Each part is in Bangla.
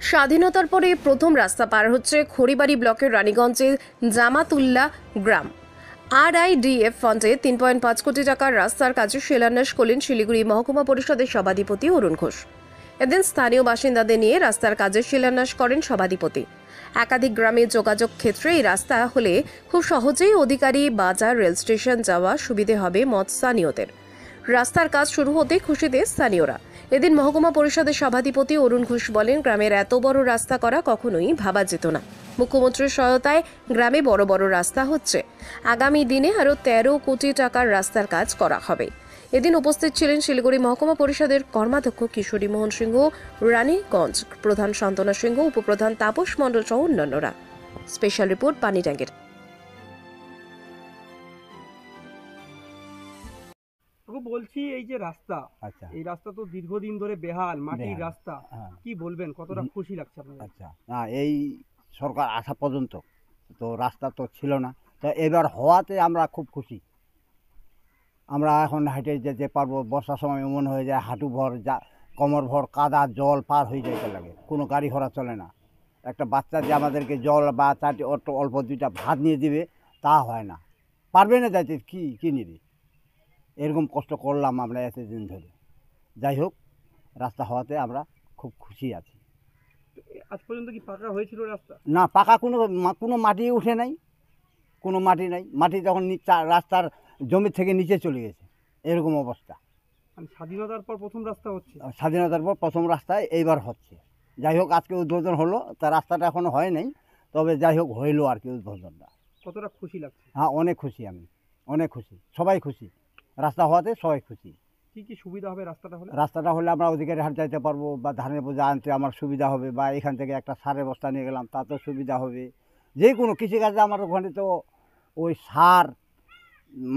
স্বাধীনতার পরে প্রথম রাস্তা পার হচ্ছে খড়িবাড়ি ব্লকের রানীগঞ্জের জামাতুল্লাহ গ্রাম। আরআইডিএফ ফান্ডে 3.5 কোটি টাকার রাস্তার কাজে শিলান্যাস করলেন শিলিগুড়ি মহকুমা পরিষদের সভাধিপতি অরুণ ঘোষ। এদিন স্থানীয় বাসিন্দাদের নিয়ে রাস্তার কাজের শিলান্যাস করেন সভাধিপতি। একাধিক গ্রামে যোগাযোগ ক্ষেত্রে এই রাস্তা হলে খুব সহজেই অধিকারী, বাজার, রেল স্টেশন যাওয়া সুবিধে হবে স্থানীয়দের। রাস্তার কাজ শুরু হতে খুশিতে স্থানীয়রা। এদিন মহকুমা পরিষদের সভাধিপতি অরুণ ঘোষ বলেন, গ্রামের এত বড় রাস্তা করা কখনোই ভাবা যেত না। মুখ্যমন্ত্রীর সহায়তায় গ্রামে বড় বড় রাস্তা হচ্ছে। আগামী দিনে আরও 13 কোটি টাকার রাস্তার কাজ করা হবে। এদিন উপস্থিত ছিলেন শিলিগুড়ি মহকুমা পরিষদের কর্মাধ্যক্ষ কিশোরী মোহন সিংহ, রানীগঞ্জ প্রধান শান্তনা সিংহ, উপপ্রধান তাপস মণ্ডল সহ অন্যান্যরা। স্পেশাল রিপোর্ট পানি ট্যাঙ্কের। বলছি এই যে রাস্তা, আচ্ছা, এই রাস্তা তো দীর্ঘদিন ধরে বেহাল, মাটির রাস্তা, কি বলবেন, কতটা খুশি লাগছে আপনাদের? আচ্ছা, না এই সরকার আসা পর্যন্ত তো রাস্তা তো ছিল না, তো এবার হওয়াতে আমরা খুব খুশি। আমরা এখন হেঁটে যেতে পারবো। বর্ষার সময় এমন হয়ে যায় হাঁটু ভর, যা কোমর ভর কাদা, জল পার হয়ে যেতে লাগে, কোনো গাড়ি ঘোড়া চলে না। একটা বাচ্চা যে আমাদেরকে জল বা চারটি অল্প দুইটা ভাত নিয়ে দিবে, তা হয় না, পারবে না যাইতে, কী নিবি। এরকম কষ্ট করলাম আমরা এতদিন ধরে। যাই হোক, রাস্তা হওয়াতে আমরা খুব খুশি আছি। আজ পর্যন্ত কি পাকা হয়েছিল রাস্তা? না, পাকা কোনো মাটি উঠে নাই, কোনো মাটি নাই। মাটি তখন রাস্তার জমি থেকে নিচে চলে গেছে, এরকম অবস্থা। মানে স্বাধীনতার পর প্রথম রাস্তা হচ্ছে? স্বাধীনতার পর প্রথম রাস্তায় এইবার হচ্ছে। যাই হোক, আজকে উদ্বোধন হলো, তা রাস্তাটা এখনও হয় নাই, তবে যাই হোক হইলো আর কি উদ্বোধনটা। কতটা খুশি লাগছে? হ্যাঁ, অনেক খুশি, আমি অনেক খুশি, সবাই খুশি। রাস্তা হওয়াতে সবাই খুশি। কি কি সুবিধা হবে রাস্তাটা হলে? রাস্তাটা হলে আমরা অধিকারী হাট যাইতে পারবো, বা ধানের বোঝা আনতে আমার সুবিধা হবে, বা এখান থেকে একটা সারের বস্তা নিয়ে গেলাম তাতেও সুবিধা হবে। যে কোনো কৃষিকাজে আমার ওখানে তো ওই সার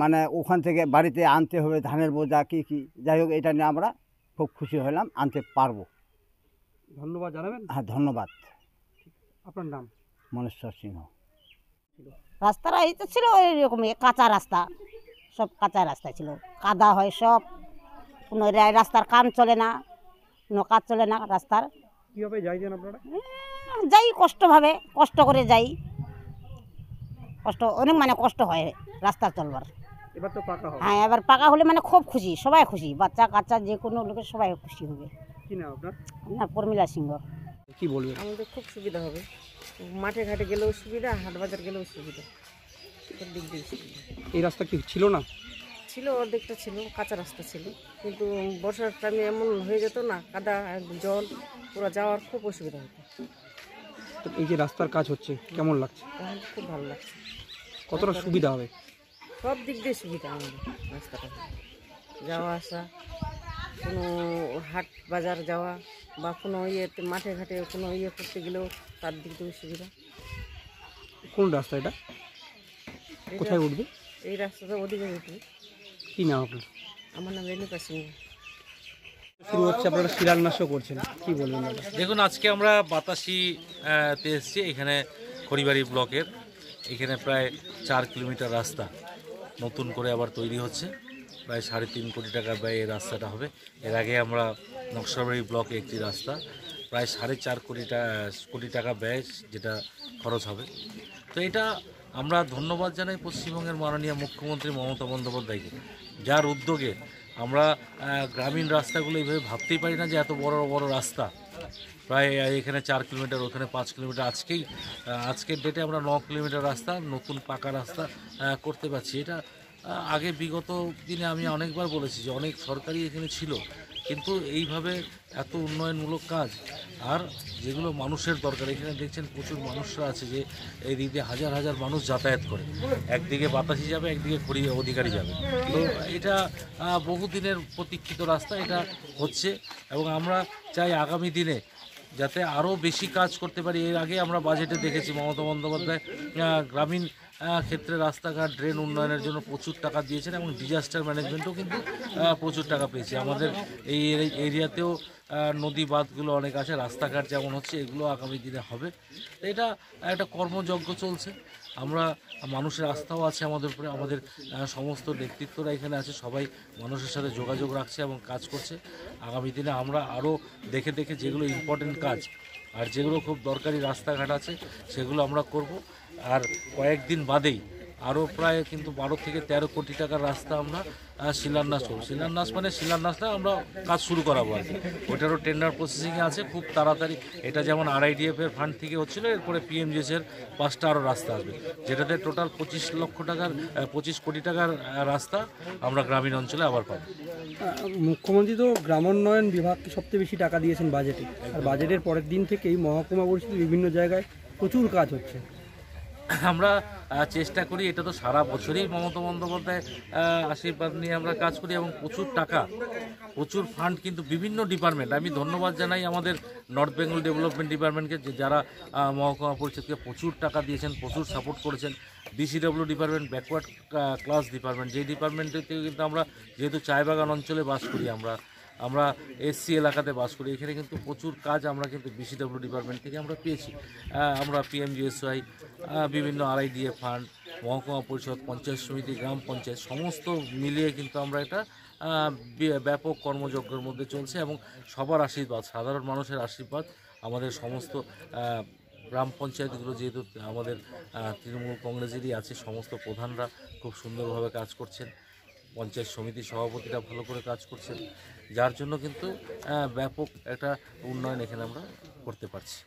মানে ওখান থেকে বাড়িতে আনতে হবে, ধানের বোঝা কী। যাই হোক, এটা নিয়ে আমরা খুব খুশি হলাম, আনতে পারবো। ধন্যবাদ জানাবেন? হ্যাঁ, ধন্যবাদ। আপনার নাম? মনেশ্বর সিংহ। রাস্তাটা এই তো ছিল এরকমই কাঁচা রাস্তা, সব কাঁচা রাস্তা ছিল, কাদা হয় সব, কোনো রাস্তার কাম চলে না, কোনো কাজ চলে না রাস্তার। কীভাবে যাইছেন আপনারা? যাই কষ্টভাবে, কষ্ট করে যাই, অনেক মানে কষ্ট হয় রাস্তা চলবার। এবার তো পাকা হবে? হ্যাঁ, এবার পাকা হলে মানে খুব খুশি, সবাই খুশি, বাচ্চা কাচ্চা যে কোনো লোকের সবাই খুশি হবে। কি নাম আপনার? না, পরমিলা সিংহ। কি বলবেন? আমাদের খুব সুবিধা হবে, মাঠে ঘাটে গেলেও সুবিধা, হাট বাজার গেলেও সুবিধা, সব দিক দিয়ে সুবিধা। এই রাস্তা কি ছিল না? ছিল, অর্ধেকটা ছিল, কাঁচা রাস্তা ছিল, কিন্তু বর্ষার টাইমে এমন হয়ে যেত না, কাদা জল পুরো যাওয়ার খুব অসুবিধা হতো। তো এই যে রাস্তার কাজ হচ্ছে, কেমন লাগছে? এখন খুব ভালো লাগছে। কতটা সুবিধা হবে? সব দিক দিয়ে সুবিধা আমাদের রাস্তাটা, যাওয়া আসা, কোনো হাট বাজার যাওয়া বা কোনো ইয়েতে মাঠে ঘাটে কোনো ইয়ে করতে গেলেও তার দিক দিয়ে সুবিধা। কোন রাস্তা এটা? কোথায় উঠবে? এই রাস্তাটা ওদিকে উঠবে। কি নাম আপনার? আমার নাম রেণুকা সিংহ। শুরু হচ্ছে, আপনারা শিলান্যাসও করছেন, কি বলবেন দাদা? দেখুন, আজকে আমরা বাতাসিতে এসেছি, এখানে খড়িবাড়ি ব্লকের এখানে প্রায় 4 কিলোমিটার রাস্তা নতুন করে আবার তৈরি হচ্ছে। প্রায় 3.5 কোটি টাকা ব্যয়ে এই রাস্তাটা হবে। এর আগে আমরা নকশালবাড়ি ব্লকে একটি রাস্তা প্রায় 4.5 কোটি টাকা ব্যয় যেটা খরচ হবে। তো এটা আমরা ধন্যবাদ জানাই পশ্চিমবঙ্গের মাননীয় মুখ্যমন্ত্রী মমতা বন্দ্যোপাধ্যায়কে, যার উদ্যোগে আমরা গ্রামীণ রাস্তাগুলো এইভাবে ভাবতেই পারি না যে এত বড় বড় রাস্তা, প্রায় এখানে 4 কিলোমিটার, ওখানে 5 কিলোমিটার, আজকের ডেটে আমরা 9 কিলোমিটার রাস্তা, নতুন পাকা রাস্তা করতে পারছি। এটা আগে বিগত দিনে আমি অনেকবার বলেছি যে অনেক সরকারি এখানে ছিল, কিন্তু এইভাবে এত উন্নয়নমূলক কাজ আর যেগুলো মানুষের দরকার, এখানে দেখছেন প্রচুর মানুষরা আছে যে এই দিক দিয়ে হাজার হাজার মানুষ যাতায়াত করে, একদিকে বাতাসি যাবে, একদিকে অধিকারী যাবে। তো এটা বহুদিনের প্রতীক্ষিত রাস্তা, এটা হচ্ছে এবং আমরা চাই আগামী দিনে যাতে আরও বেশি কাজ করতে পারি। এর আগে আমরা বাজেটে দেখেছি মমতা বন্দ্যোপাধ্যায় গ্রামীণ ক্ষেত্রে রাস্তাঘাট, ড্রেন উন্নয়নের জন্য প্রচুর টাকা দিয়েছেন এবং ডিজাস্টার ম্যানেজমেন্টও কিন্তু প্রচুর টাকা পেয়েছে। আমাদের এই এরিয়াতেও নদী বাঁধগুলো অনেক আছে, রাস্তাঘাট যেমন হচ্ছে এগুলো আগামী দিনে হবে। এটা একটা কর্মযজ্ঞ চলছে, আমরা মানুষের আস্থাও আছে আমাদের উপরে, আমাদের সমস্ত নেতৃত্বরা এখানে আছে, সবাই মানুষের সাথে যোগাযোগ রাখছে এবং কাজ করছে। আগামী দিনে আমরা আরও দেখে যেগুলো ইম্পর্টেন্ট কাজ আর যেগুলো খুব দরকারি রাস্তাঘাট আছে সেগুলো আমরা করব। আর কয়েকদিন বাদেই আরও প্রায় কিন্তু 12 থেকে 13 কোটি টাকার রাস্তা আমরা শিলান্যাস করব। শিলান্যাস মানে শিলান্যাসটা আমরা কাজ শুরু করাবো আর কি। ওইটারও টেন্ডার প্রসেসিংয়ে আছে, খুব তাড়াতাড়ি। এটা যেমন RIDF এর ফান্ড থেকে হচ্ছিল, এরপরে PMGS এর 5টা আরও রাস্তা আসবে, যেটাতে টোটাল 25 কোটি টাকার রাস্তা আমরা গ্রামীণ অঞ্চলে আবার পাবো। মুখ্যমন্ত্রী তো গ্রামোন্নয়ন বিভাগকে সবচেয়ে বেশি টাকা দিয়েছেন বাজেটে, আর বাজেটের পরের দিন থেকেই মহকুমা পরিষদের বিভিন্ন জায়গায় প্রচুর কাজ হচ্ছে। আমরা চেষ্টা করি, এটা তো সারা বছরই মমতা বন্দ্যোপাধ্যায় আশীর্বাদ নিয়ে আমরা কাজ করি, এবং প্রচুর ফান্ড কিন্তু বিভিন্ন ডিপার্টমেন্ট। আমি ধন্যবাদ জানাই আমাদের নর্থ বেঙ্গল ডেভেলপমেন্ট ডিপার্টমেন্টকে, যারা মহকুমা পরিষদকে প্রচুর টাকা দিয়েছেন, প্রচুর সাপোর্ট করেছেন। BCW department, backward class department, যেই ডিপার্টমেন্টে কিন্তু আমরা যেহেতু চায়বাগান অঞ্চলে বাস করি, আমরা SC এলাকাতে বাস করি, এখানে কিন্তু প্রচুর কাজ আমরা কিন্তু BCW ডিপার্টমেন্ট থেকে আমরা পেয়েছি। আমরা PMGSY, বিভিন্ন RIDF ফান্ড, মহকুমা পরিষদ, পঞ্চায়েত সমিতি, গ্রাম পঞ্চায়েত সমস্ত মিলিয়ে কিন্তু আমরা এটা ব্যাপক কর্মযজ্ঞের মধ্যে চলছে, এবং সবার আশীর্বাদ, সাধারণ মানুষের আশীর্বাদ, আমাদের সমস্ত গ্রাম পঞ্চায়েতগুলো যেহেতু আমাদের তৃণমূল কংগ্রেসেরই আছে, সমস্ত প্রধানরা খুব সুন্দরভাবে কাজ করছেন, পঞ্চায়েত সমিতি সভাপতিরা ভালো করে কাজ করছেন, যার জন্য কিন্তু ব্যাপক একটা উন্নয়ন এখানে আমরা করতে পারছি।